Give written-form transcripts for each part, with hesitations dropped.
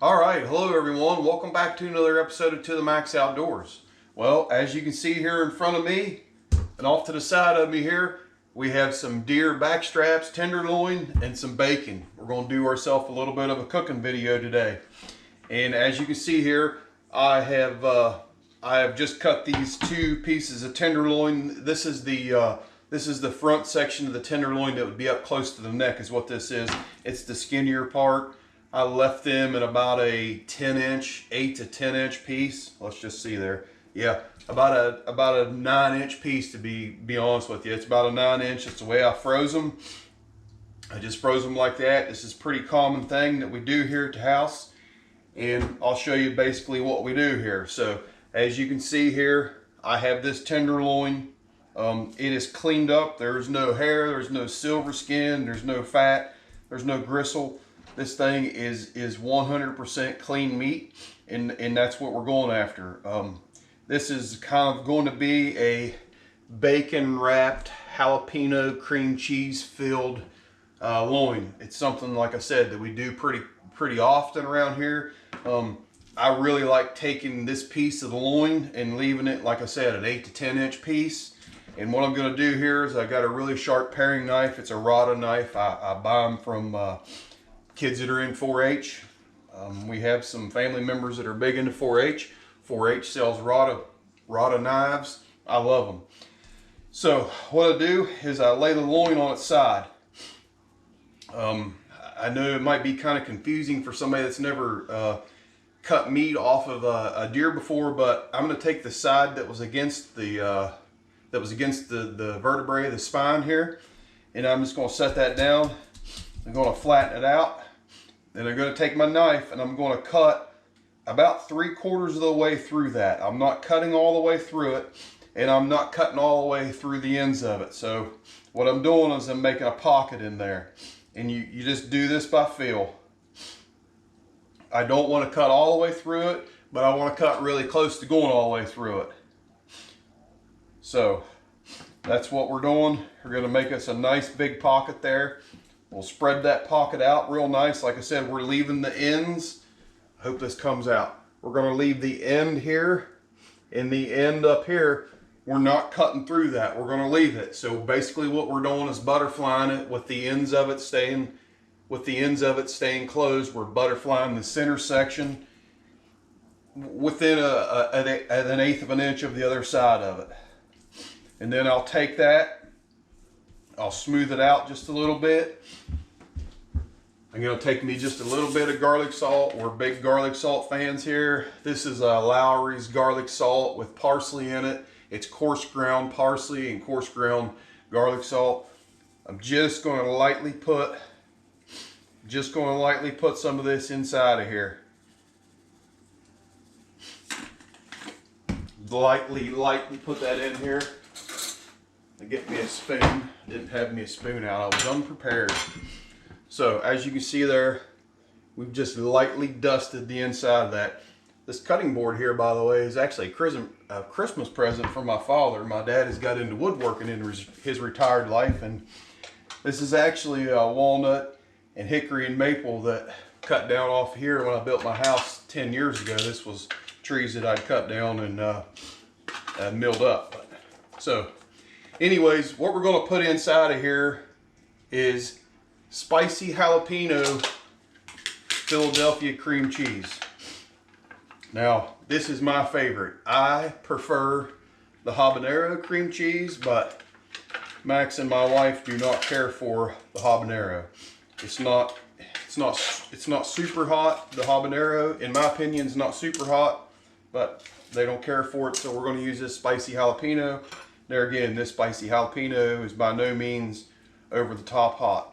All right, hello everyone. Welcome back to another episode of To the Max Outdoors. Well, as you can see here in front of me and off to the side of me here, we have some deer back straps, tenderloin, and some bacon. We're going to do ourselves a little bit of a cooking video today. And as you can see here, I have just cut these two pieces of tenderloin. This is the front section of the tenderloin that would be up close to the neck is what this is. It's the skinnier part. I left them at about a 10-inch, 8 to 10-inch piece. Let's just see there. Yeah, about a 9-inch piece to be honest with you. It's about a 9-inch. It's the way I froze them. I just froze them like that. This is a pretty common thing that we do here at the house. And I'll show you basically what we do here. So as you can see here, I have this tenderloin. It is cleaned up. There's no hair, there's no silver skin, there's no fat, there's no gristle. This thing is 100% clean meat, and that's what we're going after. This is kind of going to be a bacon wrapped jalapeno cream cheese filled loin. It's something, like I said, that we do pretty often around here. I really like taking this piece of the loin and leaving it, like I said, an 8 to 10-inch piece. And what I'm going to do here is I got a really sharp paring knife. It's a Rada knife. I buy them from kids that are in 4-H. We have some family members that are big into 4-H. 4-H sells Rada knives. I love them. So what I do is I lay the loin on its side. I know it might be kind of confusing for somebody that's never cut meat off of a deer before, but I'm going to take the side that was against the vertebrae, the spine here, and I'm just going to set that down. I'm going to flatten it out. Then I'm going to take my knife and I'm going to cut about 3/4 of the way through that. I'm not cutting all the way through it, and I'm not cutting all the way through the ends of it. So what I'm doing is I'm making a pocket in there. And you just do this by feel. I don't want to cut all the way through it, but I want to cut really close to going all the way through it. So that's what we're doing. We're going to make us a nice big pocket there. We'll spread that pocket out real nice. Like I said, we're leaving the ends. I hope this comes out. We're going to leave the end here and the end up here. We're not cutting through that. We're going to leave it. So basically what we're doing is butterflying it with the ends of it staying closed. We're butterflying the center section within an 1/8 of an inch of the other side of it. And then I'll take that, I'll smooth it out just a little bit. I'm going to take me just a little bit of garlic salt. We're big garlic salt fans here. This is Lowry's garlic salt with parsley in it. It's coarse ground parsley and coarse ground garlic salt. I'm just going to lightly put some of this inside of here. Lightly put that in here. I get me a spoon. Didn't have me a spoon out. I was unprepared. So as you can see there, we've just lightly dusted the inside of that. This cutting board here, by the way, is actually a Christmas present from my father. My dad has got into woodworking in his retired life, and this is actually a walnut and hickory and maple that cut down off here when I built my house 10 years ago. This was trees that I'd cut down and milled up. So anyways, what we're going to put inside of here is spicy jalapeno Philadelphia cream cheese. Now, this is my favorite. I prefer the habanero cream cheese, but Max and my wife do not care for the habanero. It's not super hot. The habanero, in my opinion, is not super hot, but they don't care for it, so we're going to use this spicy jalapeno. There again, this spicy jalapeno is by no means over the top hot.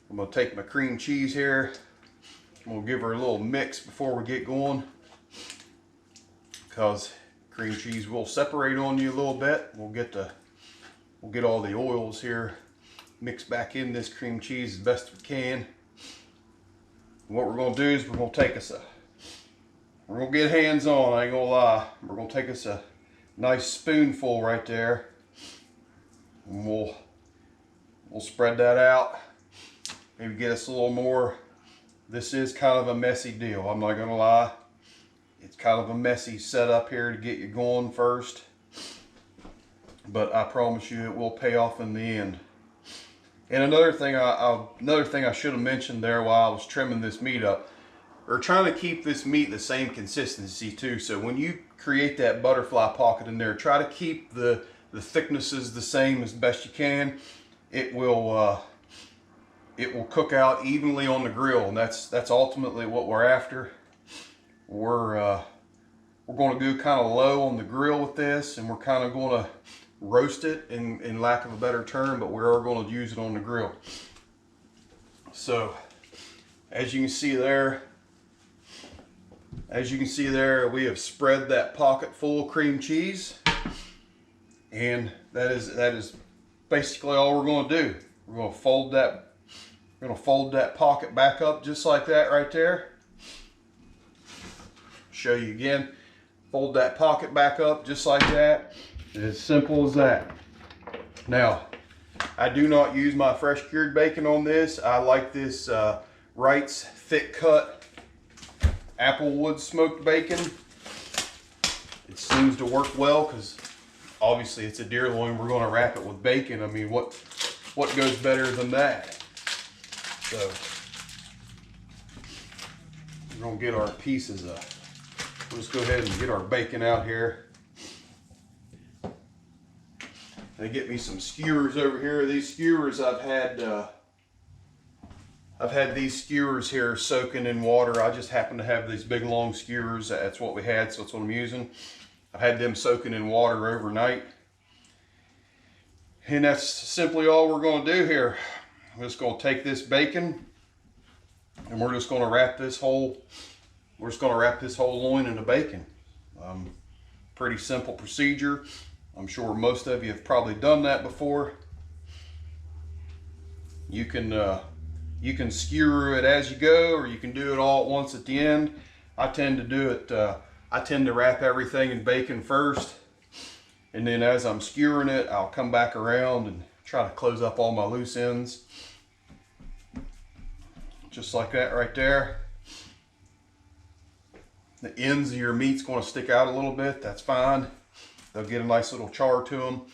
I'm going to take my cream cheese here. I'm going to give her a little mix before we get going, because cream cheese will separate on you a little bit. We'll get all the oils here mixed back in this cream cheese as best we can. What we're going to do is we're going to get hands on, I ain't going to lie. We're going to take us a nice spoonful right there, and we'll spread that out. Maybe get us a little more This is kind of a messy deal, I'm not gonna lie. It's kind of a messy setup here to get you going first, but I promise you it will pay off in the end. And another thing I should have mentioned there while I was trimming this meat up, we're trying to keep this meat the same consistency too. So when you create that butterfly pocket in there, try to keep the thicknesses the same as best you can. It will cook out evenly on the grill, and that's ultimately what we're after. We're going to go kind of low on the grill with this, and we're kind of going to roast it in lack of a better term, but we are going to use it on the grill. So as you can see there, we have spread that pocket full of cream cheese, and that is basically all we're going to do. We're going to fold that pocket back up just like that right there. Show you again. Fold that pocket back up just like that. It's as simple as that. Now, I do not use my fresh cured bacon on this. I like this Wright's thick cut applewood smoked bacon. It seems to work well because obviously it's a deer loin. We're going to wrap it with bacon. I mean, what goes better than that? So we're going to get our pieces up. We'll just go ahead and get our bacon out here. And get me some skewers over here. These skewers I've had these skewers here soaking in water. I just happen to have these big long skewers. That's what we had, so that's what I'm using. I've had them soaking in water overnight. And that's simply all we're going to do here. I'm just going to take this bacon and we're just going to wrap this whole loin in the bacon. Pretty simple procedure. I'm sure most of you have probably done that before. You can skewer it as you go, or you can do it all at once at the end. I tend to do it. I tend to wrap everything in bacon first, and then as I'm skewering it, I'll come back around and try to close up all my loose ends. Just like that right there. The ends of your meat's going to stick out a little bit. That's fine. They'll get a nice little char to them.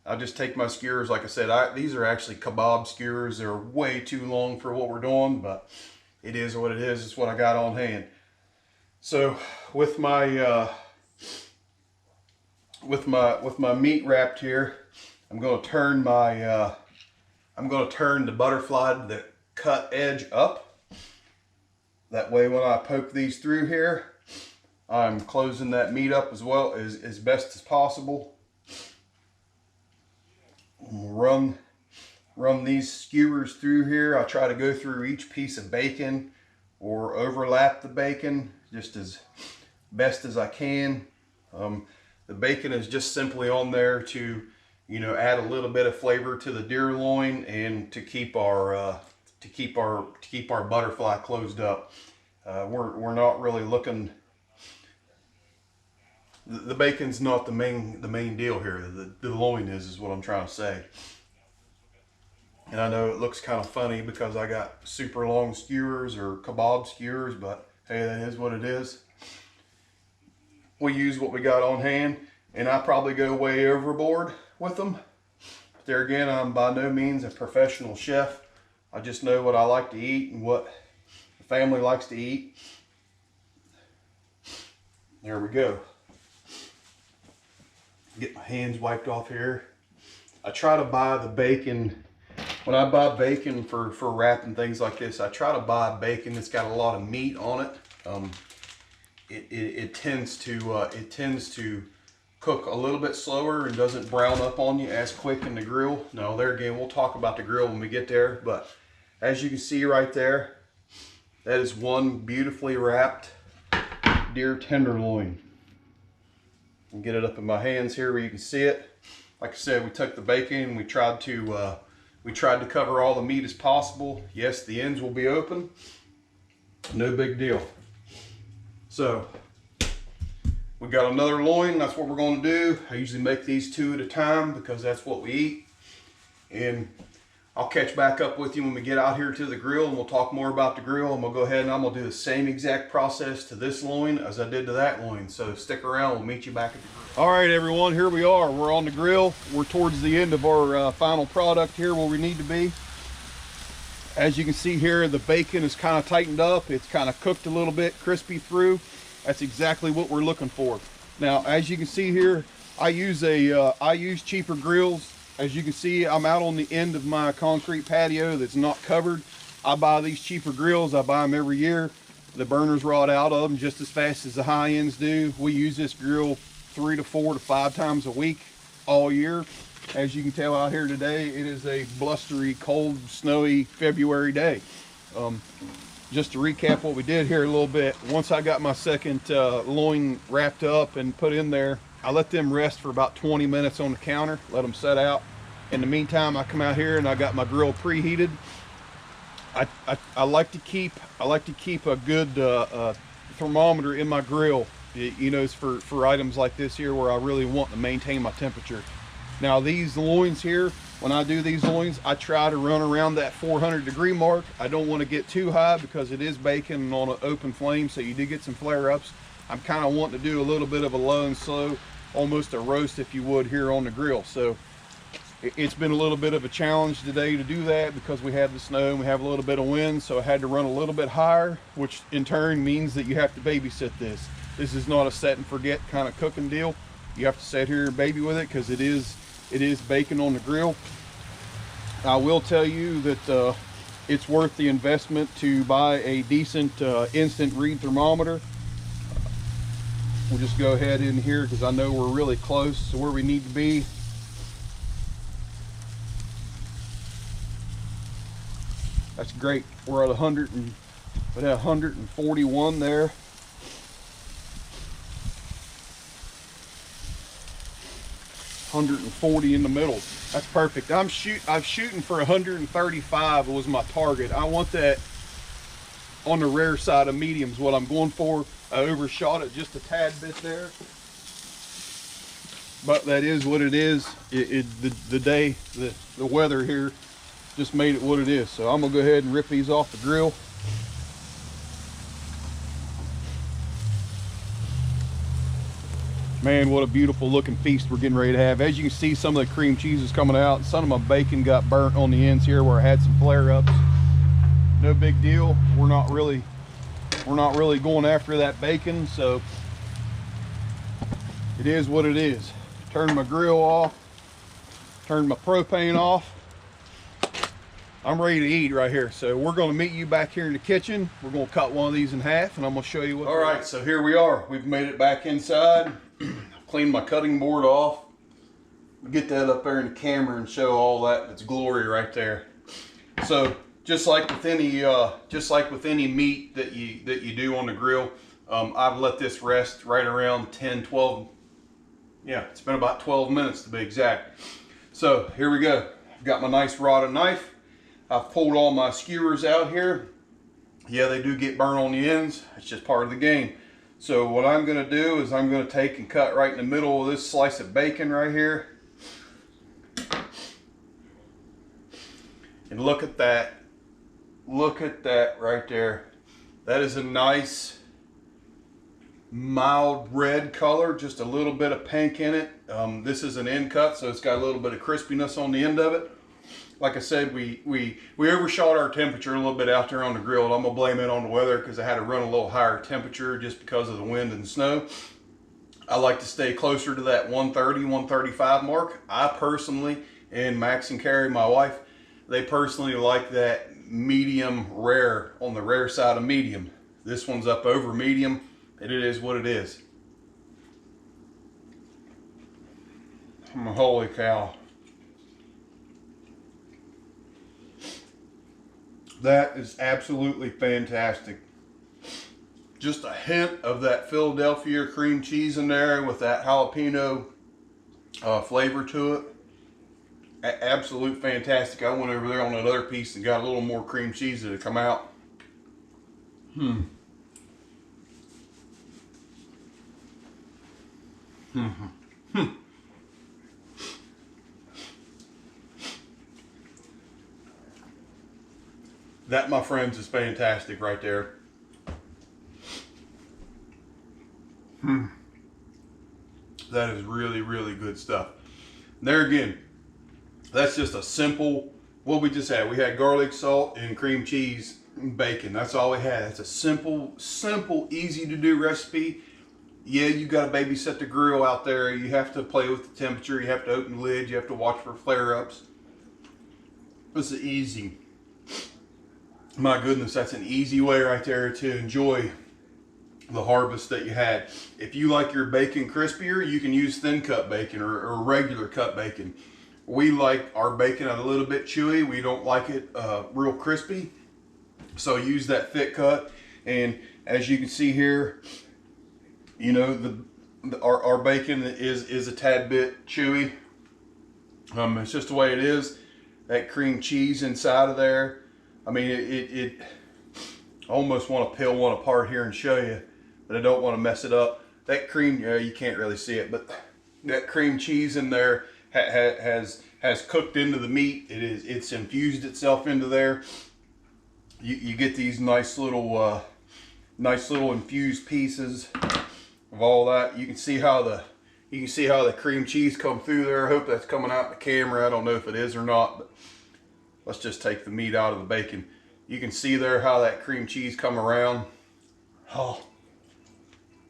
I'll just take my skewers. Like I said, these are actually kebab skewers. They're way too long for what we're doing, but it is what it is. It's what I got on hand. So with my meat wrapped here, I'm going to turn the butterfly, the cut edge up. That way, when I poke these through here, I'm closing that meat up as well as best as possible. Run these skewers through here. I try to go through each piece of bacon or overlap the bacon just as best as I can. The bacon is just simply on there to, add a little bit of flavor to the deer loin and to keep our butterfly closed up. We're not really looking. The bacon's not the main deal here. The loin is what I'm trying to say. And I know it looks kind of funny because I got super long skewers or kebab skewers, but hey, that is what it is. We use what we got on hand, and I probably go way overboard with them. But there again, I'm by no means a professional chef. I just know what I like to eat and what the family likes to eat. There we go. Get my hands wiped off here. I try to buy the bacon. When I buy bacon for wrapping things like this, I try to buy bacon that's got a lot of meat on it. It tends to cook a little bit slower and doesn't brown up on you as quick in the grill. Now there again, we'll talk about the grill when we get there, but as you can see right there, that is one beautifully wrapped deer tenderloin. And get it up in my hands here where you can see it. Like I said, we took the bacon and we tried to cover all the meat as possible. Yes, the ends will be open. No big deal. So we got another loin. That's what we're going to do. I usually make these two at a time because that's what we eat. And I'll catch back up with you when we get out here to the grill, and we'll talk more about the grill, and we'll go ahead and I'm gonna do the same exact process to this loin as I did to that loin. So stick around, we'll meet you back at the grill. All right, everyone, here we are. We're on the grill. We're towards the end of our final product here where we need to be. As you can see here, the bacon is kind of tightened up. It's kind of cooked a little bit, crispy through. That's exactly what we're looking for. Now, as you can see here, I use cheaper grills. As you can see, I'm out on the end of my concrete patio that's not covered. I buy these cheaper grills. I buy them every year. The burners rot out of them just as fast as the high ends do. We use this grill 3 to 4 to 5 times a week all year. As you can tell out here today, it is a blustery, cold, snowy February day. Just to recap what we did here a little bit, once I got my second loin wrapped up and put in there, I let them rest for about 20 minutes on the counter, let them set out. In the meantime, I come out here and I got my grill preheated. I like to keep a good thermometer in my grill. You know, it's for items like this here where I really want to maintain my temperature. Now these loins here, when I do these loins, I try to run around that 400-degree mark. I don't want to get too high because it is bacon on an open flame, so you do get some flare-ups. I'm kind of wanting to do a little bit of a low and slow, almost a roast if you would, here on the grill. So it's been a little bit of a challenge today to do that because we have the snow and we have a little bit of wind, so I had to run a little bit higher, which in turn means that you have to babysit this. This is not a set and forget kind of cooking deal. You have to sit here and baby with it because it is bacon on the grill. I will tell you that it's worth the investment to buy a decent instant read thermometer. We'll just go ahead in here because I know we're really close to where we need to be. That's great. We're at 141 there. 140 in the middle. That's perfect. I'm shooting for 135 was my target. I want that on the rare side of mediums, what I'm going for. I overshot it just a tad bit there, but that is what it is. The weather here just made it what it is. So I'm gonna go ahead and rip these off the grill. Man, what a beautiful looking feast we're getting ready to have. As you can see, some of the cream cheese is coming out. Some of my bacon got burnt on the ends here where I had some flare-ups. No big deal. We're not really going after that bacon, so it is what it is. Turn my grill off, turn my propane off. I'm ready to eat right here. So we're going to meet you back here in the kitchen. We're going to cut one of these in half and I'm going to show you what. All right, so here we are. We've made it back inside. Cleaned my cutting board off. Get that up there in the camera and show all that. It's glory right there. So just like with any meat that you do on the grill, I've let this rest right around 10-12. Yeah, it's been about 12 minutes to be exact. So here we go. I've got my nice rotted knife. I've pulled all my skewers out here. Yeah, they do get burnt on the ends. It's just part of the game. So what I'm going to do is I'm going to take and cut right in the middle of this slice of bacon right here. And look at that. Look at that right there. That is a nice mild red color, just a little bit of pink in it. This is an end cut, so it's got a little bit of crispiness on the end of it. Like I said, we overshot our temperature a little bit out there on the grill. I'm gonna blame it on the weather because I had to run a little higher temperature just because of the wind and the snow. I like to stay closer to that 130, 135 mark. I personally, and Max and Carrie, my wife, they personally like that medium rare, on the rare side of medium. This one's up over medium, and it is what it is. Holy cow. That is absolutely fantastic. Just a hint of that Philadelphia cream cheese in there with that jalapeno flavor to it. Absolute fantastic. I went over there on that other piece and got a little more cream cheese to come out. That, my friends, is fantastic right there. That is really, really good stuff. There again, that's just a simple, what we just had. We had garlic, salt, and cream cheese and bacon. That's all we had. That's a simple, easy to do recipe. Yeah, you got to babysit the grill out there. You have to play with the temperature. You have to open the lid. You have to watch for flare-ups. This is easy. My goodness, that's an easy way right there to enjoy the harvest that you had. If you like your bacon crispier, you can use thin cut bacon or regular cut bacon. We like our bacon a little bit chewy. We don't like it real crispy. So use that thick cut. And as you can see here, you know, our bacon is a tad bit chewy. It's just the way it is. That cream cheese inside of there. I mean, I almost want to peel one apart here and show you, but I don't want to mess it up. That cream, you can't really see it, but that cream cheese in there has cooked into the meat. It's infused itself into there. You get these nice little infused pieces of all that. You can see how the cream cheese come through there. I hope that's coming out in the camera. I don't know if it is or not, but let's just take the meat out of the bacon. You can see there how that cream cheese come around. Oh,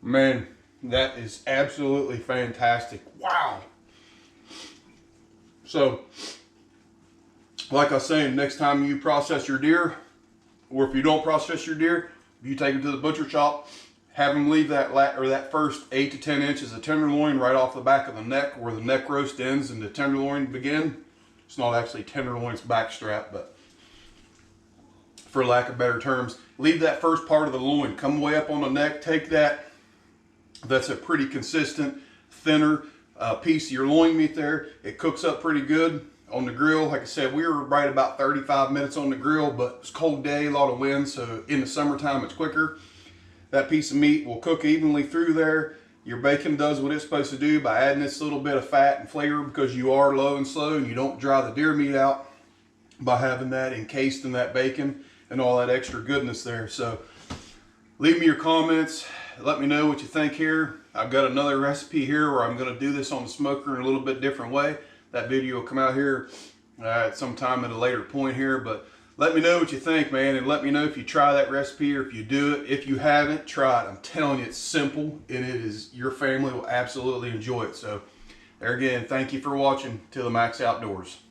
man, that is absolutely fantastic. Wow. So, like I was saying, next time you process your deer, or if you don't process your deer, you take them to the butcher shop, have them leave that first 8 to 10 inches of tenderloin right off the back of the neck where the neck roast ends and the tenderloin begin. It's not actually tenderloin's backstrap, but for lack of better terms, leave that first part of the loin, come way up on the neck, take that. That's a pretty consistent, thinner piece of your loin meat there. It cooks up pretty good on the grill. Like I said, we were right about 35 minutes on the grill, but it's a cold day, a lot of wind, so in the summertime it's quicker. That piece of meat will cook evenly through there. Your bacon does what it's supposed to do by adding this little bit of fat and flavor, because you are low and slow and you don't dry the deer meat out by having that encased in that bacon and all that extra goodness there. So leave me your comments. Let me know what you think here. I've got another recipe here where I'm going to do this on the smoker in a little bit different way. That video will come out here at some time at a later point here, but let me know what you think, man, and let me know if you try that recipe or if you do it. If you haven't, try it. I'm telling you, it's simple, and your family will absolutely enjoy it. So there again, thank you for watching To The Max Outdoors.